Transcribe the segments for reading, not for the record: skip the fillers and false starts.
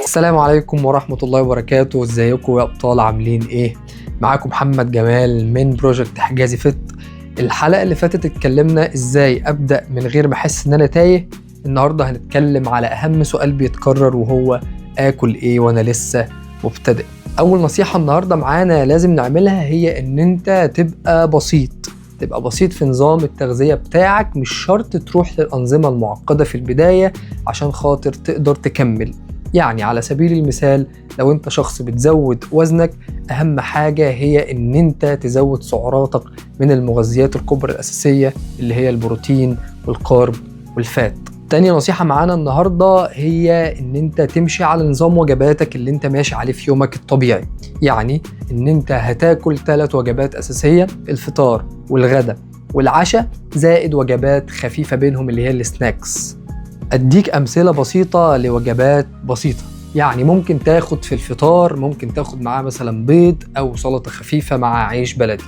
السلام عليكم ورحمة الله وبركاته. ازيكم يا ابطال؟ عاملين ايه؟ معاكم محمد جمال من بروجكت حجازي فت. الحلقة اللي فاتت اتكلمنا ازاي ابدأ من غير ما احس ان انا تايه. النهاردة هنتكلم على اهم سؤال بيتكرر وهو اكل ايه وانا لسه مبتدئ. اول نصيحة النهاردة معانا لازم نعملها هي ان انت تبقى بسيط في نظام التغذية بتاعك. مش شرط تروح للأنظمة المعقدة في البداية عشان خاطر تقدر تكمل. يعني على سبيل المثال لو انت شخص بتزود وزنك، اهم حاجة هي ان انت تزود سعراتك من المغذيات الكبرى الاساسية اللي هي البروتين والكارب والفات. تاني نصيحة معانا النهاردة هي ان انت تمشي على نظام وجباتك اللي انت ماشي عليه في يومك الطبيعي. يعني ان انت هتاكل 3 وجبات اساسية، الفطار والغداء والعشاء، زائد وجبات خفيفة بينهم اللي هي السناكس. أديك أمثلة بسيطة لوجبات بسيطة. يعني ممكن تاخد في الفطار، ممكن تاخد معاه مثلا بيض أو سلطة خفيفة مع عيش بلدي.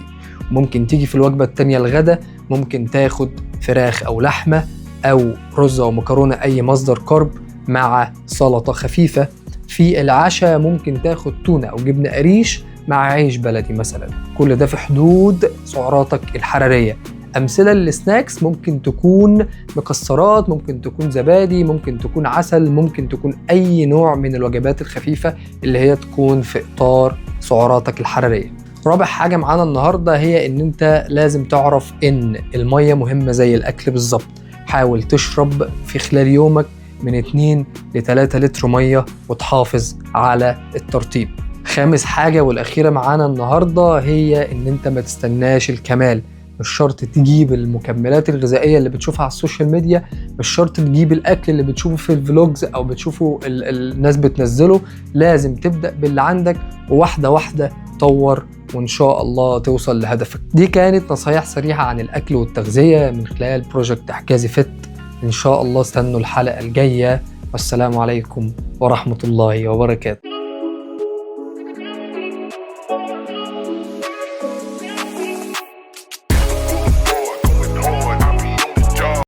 ممكن تيجي في الوجبة التانية الغدا، ممكن تاخد فراخ أو لحمة أو رز أو مكرونة، أي مصدر كارب مع سلطة خفيفة. في العشاء ممكن تاخد تونة أو جبنة قريش مع عيش بلدي مثلا. كل ده في حدود سعراتك الحرارية. أمثلة للسناكس ممكن تكون مكسرات، ممكن تكون زبادي، ممكن تكون عسل، ممكن تكون أي نوع من الوجبات الخفيفة اللي هي تكون في إطار سعراتك الحرارية. رابع حاجة معانا النهاردة هي إن أنت لازم تعرف إن المية مهمة زي الأكل بالظبط. حاول تشرب في خلال يومك من 2 ل 3 لتر مية وتحافظ على الترطيب. خامس حاجة والأخيرة معانا النهاردة هي إن أنت ما تستناش الكمال. مش شرط تجيب المكملات الغذائية اللي بتشوفها على السوشيال ميديا، مش شرط تجيب الأكل اللي بتشوفه في الفلوجز أو بتشوفه الناس بتنزله. لازم تبدأ باللي عندك وواحدة واحدة طور، وإن شاء الله توصل لهدفك. دي كانت نصايح سريعة عن الأكل والتغذية من خلال بروجكت حجازي فت. إن شاء الله استنوا الحلقة الجاية، والسلام عليكم ورحمة الله وبركاته.